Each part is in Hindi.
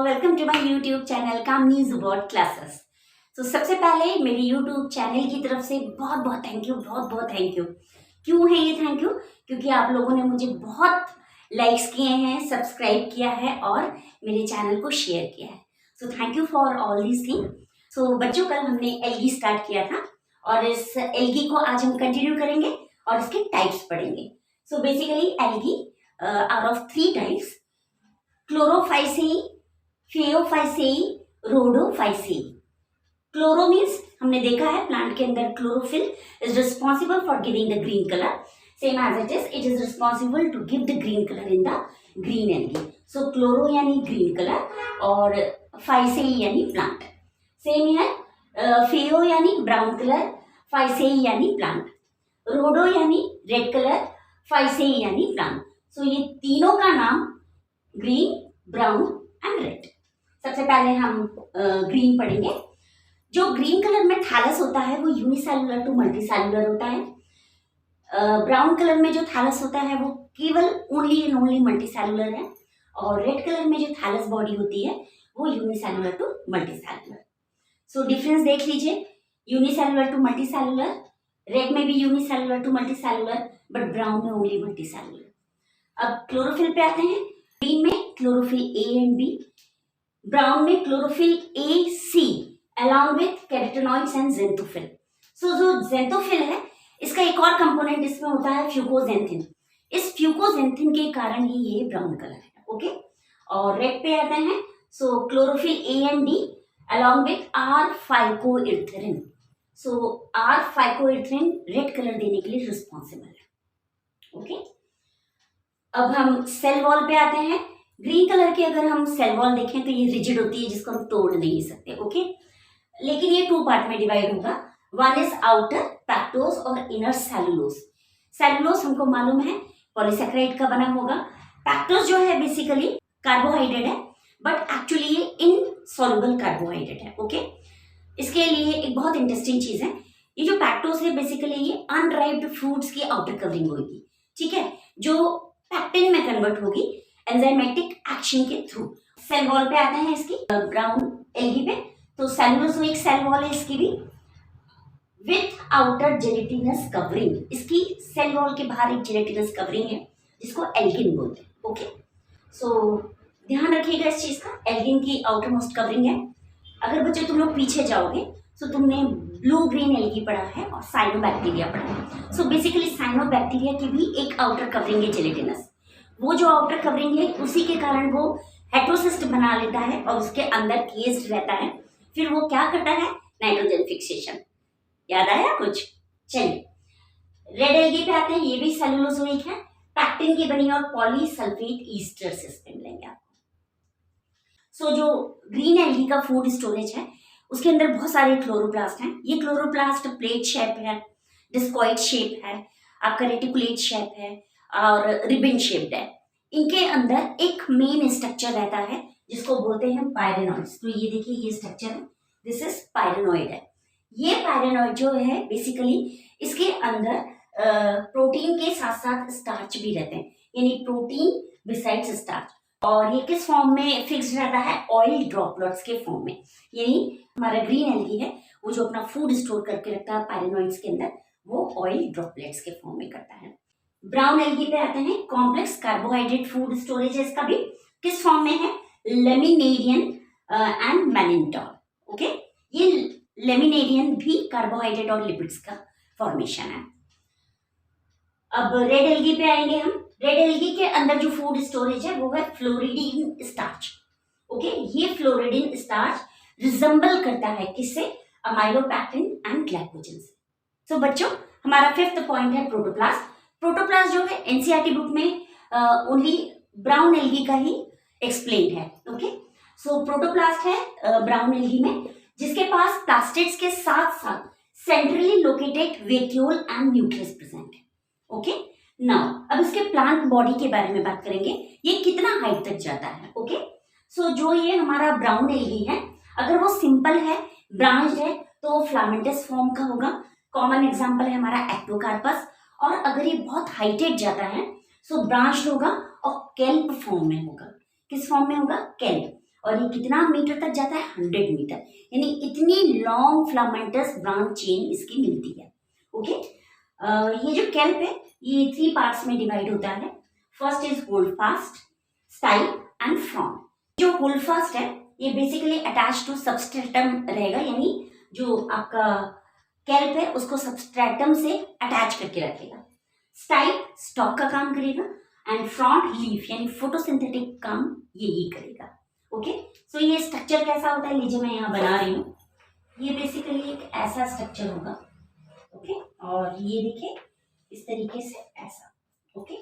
Welcome to my YouTube channel Kamini जुबॉट क्लासेस। तो सबसे पहले मेरे यूट्यूब चैनल की तरफ से बहुत बहुत थैंक यू। क्यों है ये थैंक यू? क्योंकि आप लोगों ने मुझे बहुत लाइक्स किए हैं, सब्सक्राइब किया है और मेरे चैनल को शेयर किया है। So thank you for all these thing. So बच्चों, कल हमने एल्गी स्टार्ट किया था और इस एल्गी को आज हम कंटिन्यू करेंगे और इसके टाइप्स पढ़ेंगे। So basically algae are of 3 types: chlorophyceae, phaeophyceae, rhodophyceae. Chloro means हमने देखा है प्लांट के अंदर chlorophyll is responsible for giving the green colour, same as it is responsible to give the green colour in the green algae. So chloro यानी ग्रीन कलर और फाइसेई यानी प्लांट। सेम हियर, फेओ यानी ब्राउन कलर, फाइसेई यानी प्लांट, रोडो यानी रेड कलर, फाइसेई यानी प्लांट। सो ये तीनों का नाम ग्रीन, ब्राउन एंड रेड। सबसे पहले हम ग्रीन पढ़ेंगे। जो ग्रीन कलर में थैलस होता है वो यूनिसेलुलर टू मल्टीसेलुलर होता है। ब्राउन कलर में जो थैलस होता है वो केवल ओनली एंड ओनली मल्टीसेलुलर है और रेड कलर में जो थैलस बॉडी होती है वो unicellular to multicellular. So difference देख लीजिए, यूनिसेलुलर टू मल्टीसेलुलर, रेड में भी unicellular to multicellular but brown में ओनली मल्टीसेलुलर। अब क्लोरोफिल पे आते हैं। ग्रीन में chlorophyll a and b, brown में chlorophyll a c along with carotenoids and xanthophyll. So जो ज़ेंथोफिल है इसका एक और कंपोनेंट इसमें होता है फ्यूकोजेंथिन। इस फ्यूकोजेंथिन के कारण ही ये ब्राउन कलर है। ओके, और रेड पे आते हैं। So chlorophyll a and d along with r phycoerythrin. So r phycoerythrin red colour देने के लिए रिस्पॉन्सिबल है। ओके, अब हम सेल वॉल पे आते हैं। ग्रीन कलर की अगर हम सेल वॉल देखें तो ये रिजिड होती है जिसको हम तोड़ नहीं सकते। ओके, लेकिन ये 2 पार्ट में डिवाइड होगा। वन इज आउटर पैक्टोस और इनर सेलुलोज। सेलुलोज हमको मालूम है पॉलीसेकेराइड का बना होगा। पैक्टोस जो है बेसिकली कार्बोहाइड्रेट है बट एक्चुअली ये इनसॉल्युबल कार्बोहाइड्रेट है। ओके, इसके लिए एक बहुत इंटरेस्टिंग चीज है, ये जो पैक्टोस है बेसिकली ये अनराइप्ड फ्रूट्स की आउटर कवरिंग होगी, ठीक है, जो पैक्टिन में कन्वर्ट होगी एंजाइमेटिक एक्शन के थ्रू। सेल वॉल पे आते हैं इसकी ब्राउन एल्गी पे। तो सेलुलोजोइक सेल वॉल है इसकी भी विथ आउटर जेलेटिनस कवरिंग। इसकी सेल वॉल के बाहर एक जेलेटिनस कवरिंग है जिसको एल्गिन बोलते हैं। ओके, सो ध्यान रखिएगा इस चीज का, एल्गिन की आउटर मोस्ट कवरिंग है। अगर बच्चे तुम लोग पीछे जाओगे तो तुमने ब्लू ग्रीन एल्गी पढ़ा है और साइनोबैक्टीरिया पढ़ा है। सो बेसिकली साइनोबैक्टीरिया की भी एक आउटर कवरिंग है जेलेटिनस। वो जो आउटर कवरिंग है उसी के कारण वो हेटेरोसिस्ट बना लेता है और उसके अंदर केस्ड रहता है। फिर वो क्या करता है, नाइट्रोजन फिक्सेशन। याद आया कुछ? चलिए, रेड एल्गी पे आते हैं। ये भी सेलुलोजोइक है, पैक्टिन की बनी और पॉलीसल्फेट ईस्टर से मिलेंगे आपको। सो जो ग्रीन एल्गी का फूड स्टोरेज है उसके अंदर बहुत सारे क्लोरोप्लास्ट हैं। ये क्लोरोप्लास्ट प्लेट शेप है, डिस्कॉइड शेप है, आपका रेटिकुलेट शेप है और रिबन शेप्ड है। इनके अंदर एक मेन स्ट्रक्चर रहता है जिसको बोलते हैं पायरेनॉइड्स। तो ये देखिए ये स्ट्रक्चर है, दिस इज पायरेनॉइड है। ये पायरेनॉइड जो है बेसिकली इसके अंदर प्रोटीन के साथ साथ स्टार्च भी रहते हैं, यानी प्रोटीन बिसाइड्स स्टार्च। और ये किस फॉर्म में फिक्स रहता है, ऑयल ड्रॉपलेट्स के फॉर्म में। यानी हमारा ग्रीन एल्गी है वो जो अपना फूड स्टोर करके रखता है पायरेनॉइड्स के अंदर, वो ऑयल ड्रॉपलेट्स के फॉर्म में करता है। ब्राउन एल्गी पे आते हैं। कॉम्प्लेक्स कार्बोहाइड्रेट फूड स्टोरेज है इसका भी, किस फॉर्म में है, लेमिनेरियन एंड मैलिंटॉल। ओके, ये लेमिनेरियन भी कार्बोहाइड्रेट और लिपिड्स का फॉर्मेशन है। अब रेड एल्गी पे आएंगे हम। रेड एल्गी के अंदर जो फूड स्टोरेज है वो है फ्लोरिडीन स्टार्च। ओके, ये फ्लोरिडीन स्टार्च रिजेंबल करता है किससे, अमाइलोपैक्टिन एंड ग्लाइकोजन से। सो बच्चों, हमारा 5th पॉइंट है प्रोटोप्लास्ट। प्रोटोप्लास्ट जो है एनसीईआरटी बुक में ओनली ब्राउन एल्गी का ही एक्सप्लेन्ड है। ओके, सो प्रोटोप्लास्ट है ब्राउन एल्गी में जिसके पास प्लास्टिड्स के साथ साथ centrally located vacuole and nucleus present है। ओके, नाउ अब इसके प्लांट बॉडी के बारे में बात करेंगे, ये कितना हाइट तक जाता है। ओके, सो जो ये हमारा ब्राउन एल्गी है अगर वो सिंपल है, ब्रांच है, तो वो फ्लामेंटस फॉर्म का होगा। कॉमन एग्जांपल है हमारा एक्टोकार्पस। और अगर ये बहुत हाइटेड जाता है सो ब्रांच होगा और केल्प फॉर्म में होगा। किस फॉर्म में होगा, केल्प। और ये कितना मीटर तक जाता है, 100 मीटर, यानी इतनी लॉन्ग फिलामेंटस ब्रांच चेन इसकी मिलती है। ओके, ये जो कैल्प है ये 3 पार्ट्स में डिवाइड होता है। First is hold fast, stipe and front. जो होल्ड फास्ट है ये बेसिकली अटैच टू सबस्ट्रेटम रहेगा, यानी जो आपका कैल्प है उसको सबस्ट्रेटम से अटैच करके रखेगा। स्टाइप स्टॉक का काम करेगा एंड फ्रॉन्ट लीफ यानी फोटोसिंथेटिक काम यही करेगा। ओके, सो ये स्ट्रक्चर कैसा होता है, लीजिए मैं यहाँ बना रही हूँ। ये बेसिकली एक ऐसा स्ट्रक्चर होगा। ओके, और ये देखिए इस तरीके से ऐसा। ओके,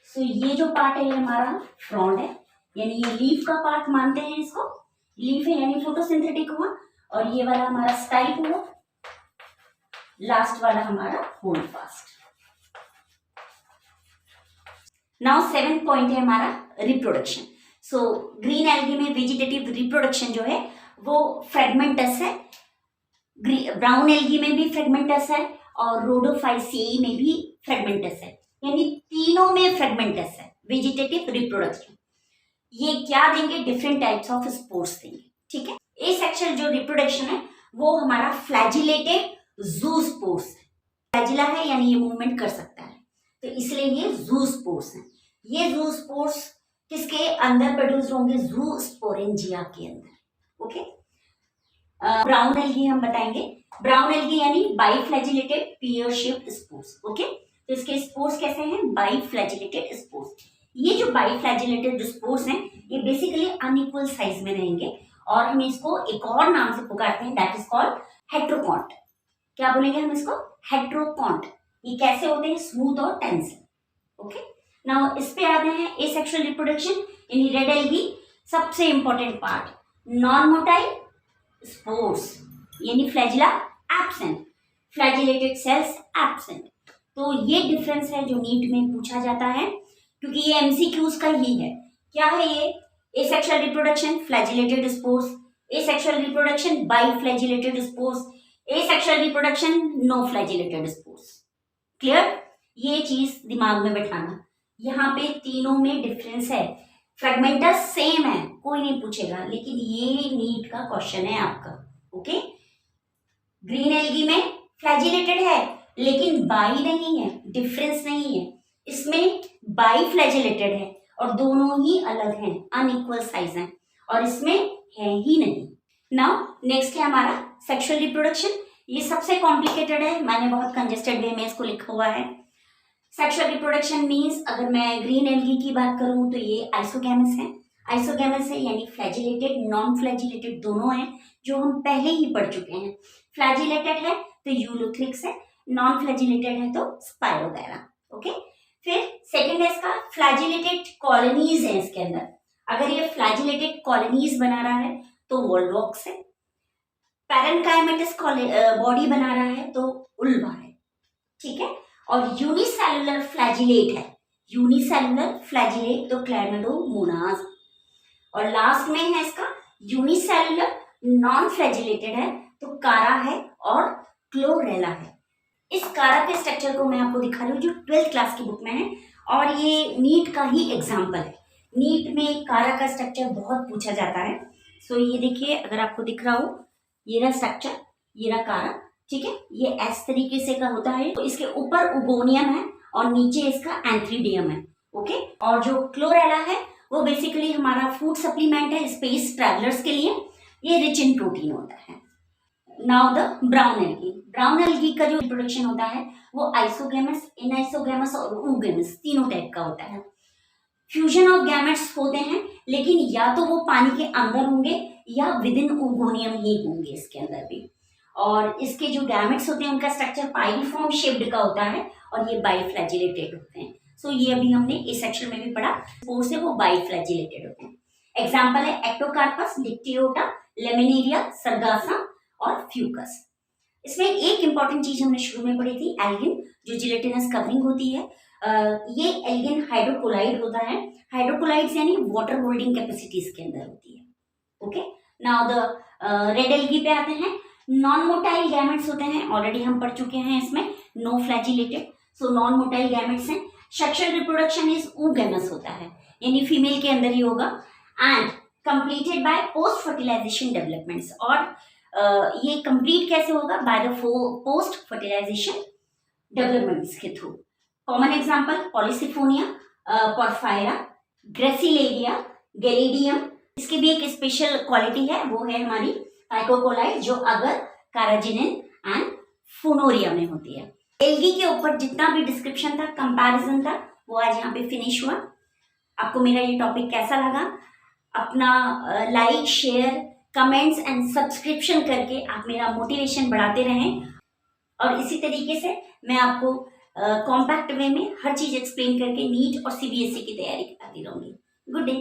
सो ये जो पार्ट है ये हमारा फ्रॉन्ट है, यानी ये लीफ का पार्ट मानते हैं इसको। लीफ है यानी फोटोसिंथेटिक हुआ, और ये वाला हमारा स्टाइप हुआ, लास्ट वाला हमारा hold fast. Now 7th point है हमारा रिप्रोडक्शन। सो ग्रीन एल्गी में वेजिटेटिव रिप्रोडक्शन जो है वो फ्रेगमेंटस है, ब्राउन एल्गी में भी फ्रेगमेंटस है, और रोडोफाइसिएई में भी फ्रेगमेंटस है, यानी तीनों में फ्रेगमेंटस है वेजिटेटिव रिप्रोडक्शन। ये क्या देंगे, डिफरेंट टाइप्स ऑफ स्पोर्स देंगे। ठीक है, एसेक्सुअल जो रिप्रोडक्शन है वो हमारा फ्लैजिलेटेड ज़ूस्पोर्स है। फ्लैजिला है यानी ये मूवमेंट कर सकता है, तो इसलिए ये ज़ूस्पोर्स है। ये ज़ूस्पोर्स किसके अंदर प्रोड्यूस होंगे, ज़ूस्पोरेंजिया के अंदर। ओके, ब्राउन एल्गी हम बताएंगे। ब्राउन एल्गी यानी बाइफ्लैजिलेटेड पियर शेप्ड स्पोर्स। ओके, तो इसके स्पोर्स कैसे हैं, बाइफ्लैजिलेटेड स्पोर्स। ये जो बाइफ्लैजिलेटेड स्पोर्स हैं ये बेसिकली अनइक्वल साइज में रहेंगे, और हम इसको एक और नाम से पुकारते हैं, दैट इज कॉल्ड हेट्रोकॉन्ट। क्या बोलेंगे हम इसको, हेट्रोकॉन्ट। ये कैसे होते हैं, स्मूथ और टेंसिल। ओके, नाउ इस पे आते हैं एसेक्सुअल रिप्रोडक्शन। यानी रेड एल्गी सबसे important part, non motile spores यानी flagella absent, flagellated cells absent. तो ये डिफरेंस है जो नीट में पूछा जाता है, क्योंकि ये एमसीक्यूज का ही है। क्या है ये, asexual reproduction flagellated spores, asexual reproduction biflagellated spores, asexual reproduction no flagellated spores. Clear, ये चीज दिमाग में बैठाना। यहाँ पे तीनों में डिफरेंस है, फ्रेगमेंटस सेम है, कोई नहीं पूछेगा, लेकिन ये नीट का क्वेश्चन है आपका। ओके, ग्रीन एल्गी में फ्लैजिलेटेड है लेकिन बाई नहीं है, डिफरेंस नहीं है। इसमें बाई फ्लैजिलेटेड है और दोनों ही अलग हैं, अनइक्वल साइज हैं, और इसमें है ही नहीं। नाउ नेक्स्ट है हमारा सेक्सुअल रिप्रोडक्शन। ये सबसे कॉम्प्लिकेटेड है, मैंने बहुत कंजेस्टेड वे में इसको लिखा हुआ है। सेक्सुअल रिप्रोडक्शन मीन्स, अगर मैं ग्रीन एल्गी की बात करूं तो ये आइसोगैमस है। आइसोगैमस है यानी फ्लैजिलेटेड नॉन फ्लैजिलेटेड दोनों हैं, जो हम पहले ही पढ़ चुके हैं। फ्लैजिलेटेड है तो यूलोथ्रिक्स है, नॉन फ्लैजिलेटेड है तो स्पायरोगैरा। ओके, फिर सेकेंड है इसका फ्लैजिलेटेड कॉलोनीज है इसके अंदर। अगर ये फ्लैजिलेटेड कॉलोनीज बना रहा है तो वोल्वॉक्स है, पैरेन्काइमेटस बॉडी बना रहा है तो उल्वा है। ठीक है, और यूनिसेलुलर फ्लैजिलेट है, यूनिसेलुलर फ्लैजिलेट तो क्लैमिडोमोनाज। और लास्ट में है इसका यूनिसेलुलर नॉन फ्लैजिलेटेड है तो कारा है और क्लोरेला है। इस कारा के स्ट्रक्चर को मैं आपको दिखा रही हूँ जो 12th क्लास की बुक में है, और ये नीट का ही एग्जाम्पल है। नीट में कारा का स्ट्रक्चर बहुत पूछा जाता है। सो ये देखिए, अगर आपको दिख रहा हो, ये रहा स्ट्रक्चर, ये रहा कारा। ठीक है, ये इस तरीके से का होता है, तो इसके ऊपर उगोनियम है और नीचे इसका एंथ्रीडियम है। ओके, और जो क्लोरेला है वो बेसिकली हमारा फूड सप्लीमेंट है स्पेस ट्रैवलर्स के लिए, ये रिच इन प्रोटीन होता है। Now the brown algae. Brown algae का जो रिप्रोडक्शन होता है वो आइसोगैमस, इनआइसोगैमस और oogamous तीनों टाइप का होता है। फ्यूजन ऑफ गैमेट्स होते हैं, लेकिन या तो वो पानी के अंदर होंगे या विद इन ओगोनियम ही होंगे इसके अंदर भी। और इसके जो गैमेट्स होते हैं उनका स्ट्रक्चर पाइरिफॉर्म शेप्ड का होता है और ये बाइफ्लैजिलेटेड होते हैं। सो ये अभी हमने इस सेक्शन में भी पढ़ा, स्पोर्स है वो बाइफ्लैजिलेटेड होते हैं। एग्जाम्पल है एक्टोकार्पस, डिक्टियोटा, लेमिनेरिया, सरगासा और फ्यूकस। इसमें एक इंपॉर्टेंट चीज हमने शुरू में पढ़ी थी, एल्गिन, जो जिलेटिनस कवरिंग होती है। ये एल्गिन हाइड्रोकोलाइड होता है। हाइड्रोकोलाइड्स यानी वाटर होल्डिंग कैपेसिटी इसके अंदर होती है। Okay, now the red algae पे आते हैं। नॉन मोटाइल गैमेट्स होते हैं, ऑलरेडी हम पढ़ चुके हैं इसमें, no flagellated, so non motile gametes हैं। सेक्सुअल रिप्रोडक्शन इज oogamous होता है, यानी फीमेल के अंदर ही होगा। And completed by post fertilization developments. और ये कंप्लीट कैसे होगा? By the post fertilization developments के थ्रू। Common example polysiphonia, porphyra, gracilaria, gelidium. इसकी भी एक स्पेशल क्वालिटी है, वो है हमारी पाइकोकोलाई, जो अगर, कैराजिनिन एंड फुनोरिया में होती है। एल्गी के ऊपर जितना भी डिस्क्रिप्शन था, कंपैरिजन था, वो आज यहाँ पे फिनिश हुआ। आपको मेरा ये टॉपिक कैसा लगा? अपना like, share, comments and subscription करके आप मेरा मोटिवेशन बढ़ाते रहें। और इसी तरीके से मैं आपको कॉम्पैक्ट वे में हर चीज एक्सप्लेन करके नीट और सीबीएसई की तैयारी कराती रहूंगी। Good day.